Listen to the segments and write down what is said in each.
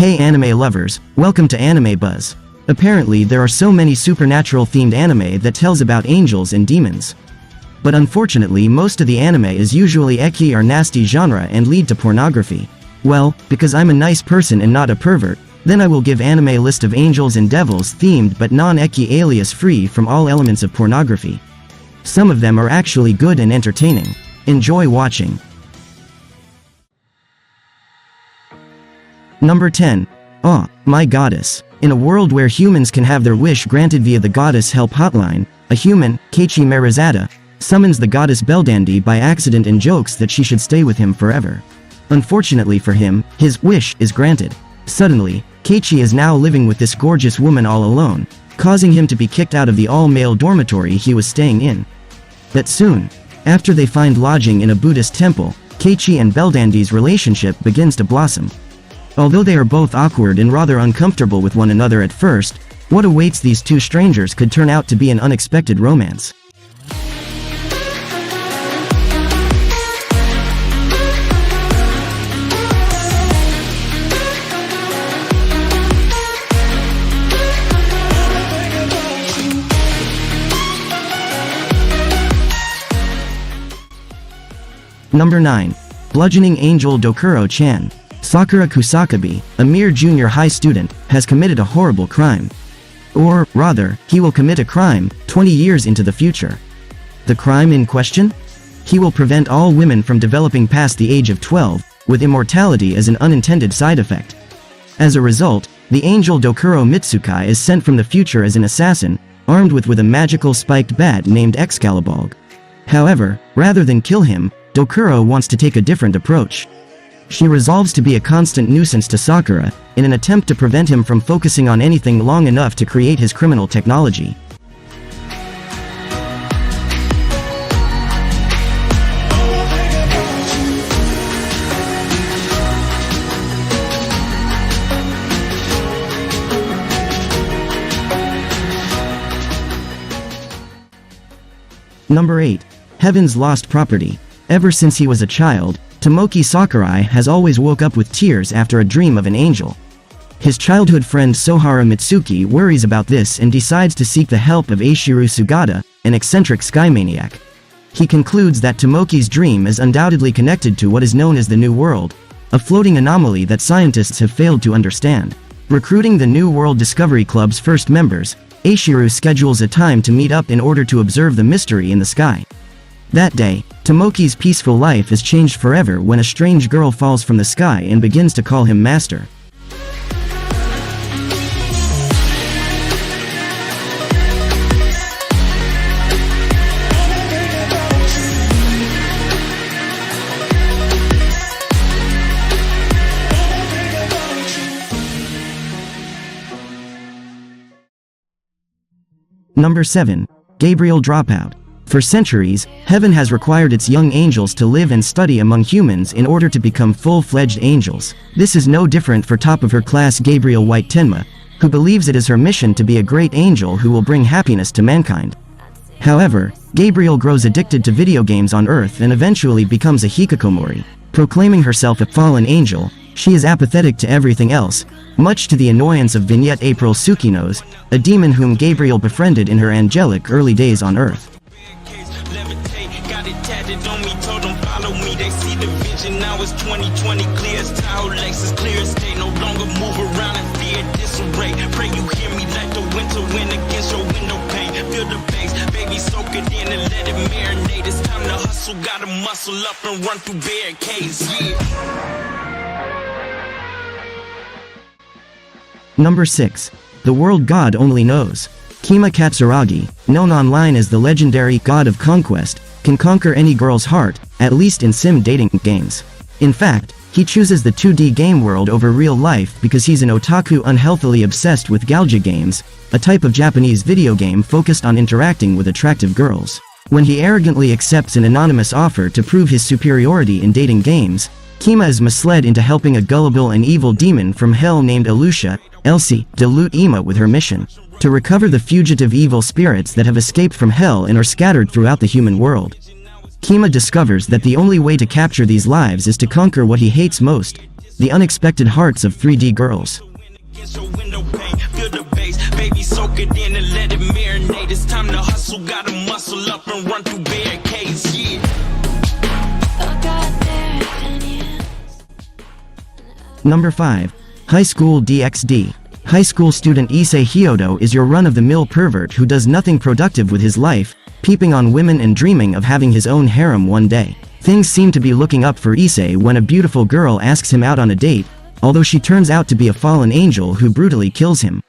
Hey anime lovers, welcome to Anime Buzz. Apparently there are so many supernatural-themed anime that tells about angels and demons. But unfortunately most of the anime is usually ecchi or nasty genre and lead to pornography. Well, because I'm a nice person and not a pervert, then I will give anime a list of angels and devils themed but non-ecchi alias free from all elements of pornography. Some of them are actually good and entertaining. Enjoy watching. Number 10. Ah, My Goddess. In a world where humans can have their wish granted via the Goddess Help Hotline, a human, Keiichi Merizada, summons the goddess Belldandy by accident and jokes that she should stay with him forever. Unfortunately for him, his wish is granted. Suddenly, Keiichi is now living with this gorgeous woman all alone, causing him to be kicked out of the all-male dormitory he was staying in. But soon, after they find lodging in a Buddhist temple, Keiichi and Belldandy's relationship begins to blossom. Although they are both awkward and rather uncomfortable with one another at first, what awaits these two strangers could turn out to be an unexpected romance. Number 9. Bludgeoning Angel Dokuro-chan. Sakura Kusakabe, a mere junior high student, has committed a horrible crime. Or, rather, he will commit a crime 20 years into the future. The crime in question? He will prevent all women from developing past the age of 12, with immortality as an unintended side effect. As a result, the angel Dokuro Mitsukai is sent from the future as an assassin, armed with a magical spiked bat named Excalibur. However, rather than kill him, Dokuro wants to take a different approach. She resolves to be a constant nuisance to Sakura, in an attempt to prevent him from focusing on anything long enough to create his criminal technology. Number 8. Heaven's Lost Property. Ever since he was a child, Tomoki Sakurai has always woke up with tears after a dream of an angel. His childhood friend Sohara Mitsuki worries about this and decides to seek the help of Eishiru Sugata, an eccentric sky maniac. He concludes that Tomoki's dream is undoubtedly connected to what is known as the New World, a floating anomaly that scientists have failed to understand. Recruiting the New World Discovery Club's first members, Eishiru schedules a time to meet up in order to observe the mystery in the sky. That day, Tomoki's peaceful life is changed forever when a strange girl falls from the sky and begins to call him master. Number 7. Gabriel Dropout. For centuries, heaven has required its young angels to live and study among humans in order to become full-fledged angels. This is no different for top-of-her-class Gabriel White Tenma, who believes it is her mission to be a great angel who will bring happiness to mankind. However, Gabriel grows addicted to video games on Earth and eventually becomes a hikikomori. Proclaiming herself a fallen angel, she is apathetic to everything else, much to the annoyance of Vignette April Tsukinos, a demon whom Gabriel befriended in her angelic early days on Earth. On me, told them follow me, they see the vision. Now it's 2020, clear as Tahoe Lexus, clear as day. No longer move around in fear, disarray. Pray you hear me, let the winter wind against your window pane. Feel the bass, baby, soak it in and let it marinate. It's time to hustle, gotta muscle up and run through barricades, yeah. Number 6. The World God Only Knows. Kima Katsuragi, known online as the legendary God of Conquest, can conquer any girl's heart, at least in sim dating games. In fact, he chooses the 2D game world over real life because he's an otaku unhealthily obsessed with galja games, a type of Japanese video game focused on interacting with attractive girls. When he arrogantly accepts an anonymous offer to prove his superiority in dating games, Kima is misled into helping a gullible and evil demon from hell named Elusha, Elsie, dilute Ima with her mission to recover the fugitive evil spirits that have escaped from hell and are scattered throughout the human world. Kima discovers that the only way to capture these lives is to conquer what he hates most, the unexpected hearts of 3D girls. Against your window pane, feel the bass, baby, soak it in and let it marinate. It's time to hustle, gotta muscle up and run through barricades, yeah. Number 5. High School DXD. High school student Issei Hyodo is your run-of-the-mill pervert who does nothing productive with his life, peeping on women and dreaming of having his own harem one day. Things seem to be looking up for Issei when a beautiful girl asks him out on a date, although she turns out to be a fallen angel who brutally kills him.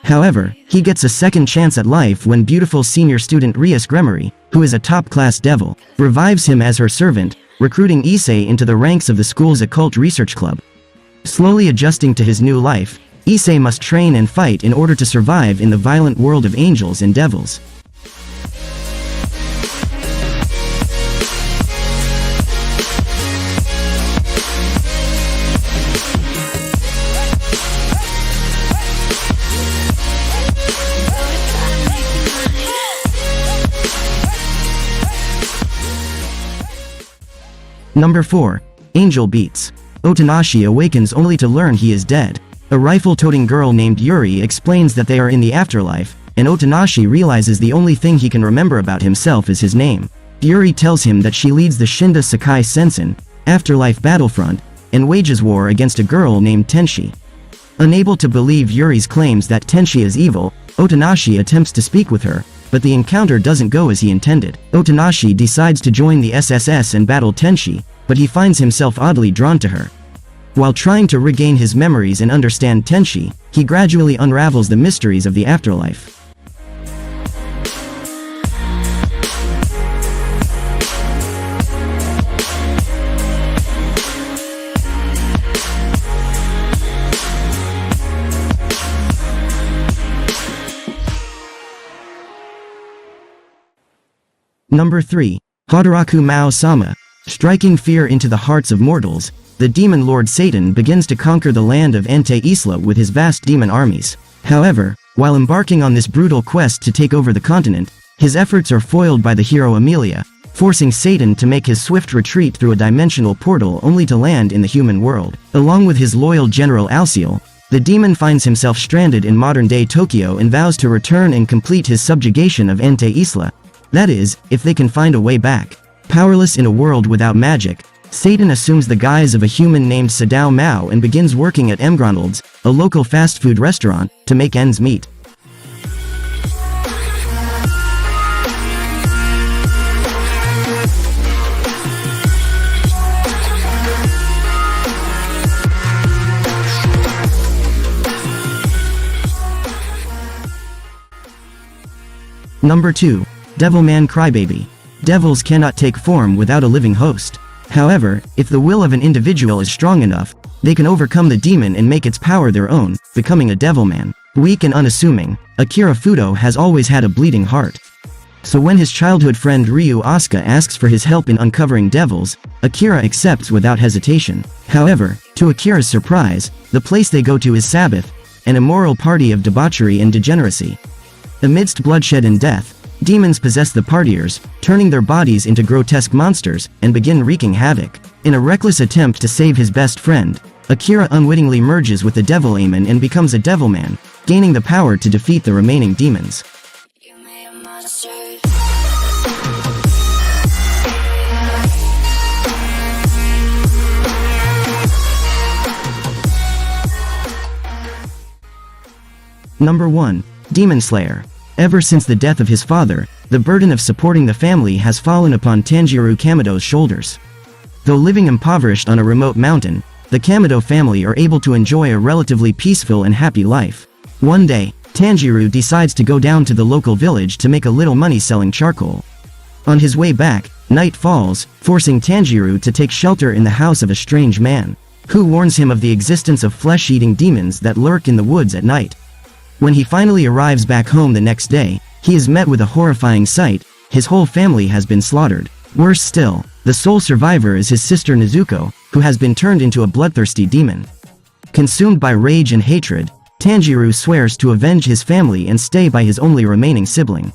However, he gets a second chance at life when beautiful senior student Rias Gremory, who is a top-class devil, revives him as her servant, recruiting Issei into the ranks of the school's occult research club. Slowly adjusting to his new life, Issei must train and fight in order to survive in the violent world of angels and devils. Number 4. Angel Beats. Otanashi awakens only to learn he is dead. A rifle-toting girl named Yuri explains that they are in the afterlife, and Otanashi realizes the only thing he can remember about himself is his name. Yuri tells him that she leads the Shinda Sakai Sensen, afterlife battlefront, and wages war against a girl named Tenshi. Unable to believe Yuri's claims that Tenshi is evil, Otanashi attempts to speak with her, but the encounter doesn't go as he intended. Otanashi decides to join the SSS and battle Tenshi, but he finds himself oddly drawn to her. While trying to regain his memories and understand Tenshi, he gradually unravels the mysteries of the afterlife. Number 3. Kharaku Maousama. Striking fear into the hearts of mortals, the demon lord Satan begins to conquer the land of Ante Isla with his vast demon armies. However, while embarking on this brutal quest to take over the continent, his efforts are foiled by the hero Amelia, forcing Satan to make his swift retreat through a dimensional portal only to land in the human world. Along with his loyal general Alciel, the demon finds himself stranded in modern-day Tokyo and vows to return and complete his subjugation of Ante Isla. That is, if they can find a way back. Powerless in a world without magic, Satan assumes the guise of a human named Sadao Mao and begins working at McDonald's, a local fast food restaurant, to make ends meet. Number 2. Devilman Crybaby. Devils cannot take form without a living host. However, if the will of an individual is strong enough, they can overcome the demon and make its power their own, becoming a devilman. Weak and unassuming, Akira Fudo has always had a bleeding heart. So when his childhood friend Ryu Asuka asks for his help in uncovering devils, Akira accepts without hesitation. However, to Akira's surprise, the place they go to is Sabbath, an immoral party of debauchery and degeneracy. Amidst bloodshed and death, demons possess the partiers, turning their bodies into grotesque monsters, and begin wreaking havoc. In a reckless attempt to save his best friend, Akira unwittingly merges with the Devilman and becomes a Devilman, gaining the power to defeat the remaining demons. Number 1. Demon Slayer. Ever since the death of his father, the burden of supporting the family has fallen upon Tanjiro Kamido's shoulders. Though living impoverished on a remote mountain, the Kamido family are able to enjoy a relatively peaceful and happy life. One day, Tanjiro decides to go down to the local village to make a little money selling charcoal. On his way back, night falls, forcing Tanjiro to take shelter in the house of a strange man, who warns him of the existence of flesh-eating demons that lurk in the woods at night. When he finally arrives back home the next day, he is met with a horrifying sight: his whole family has been slaughtered. Worse still, the sole survivor is his sister Nezuko, who has been turned into a bloodthirsty demon. Consumed by rage and hatred, Tanjiro swears to avenge his family and stay by his only remaining sibling.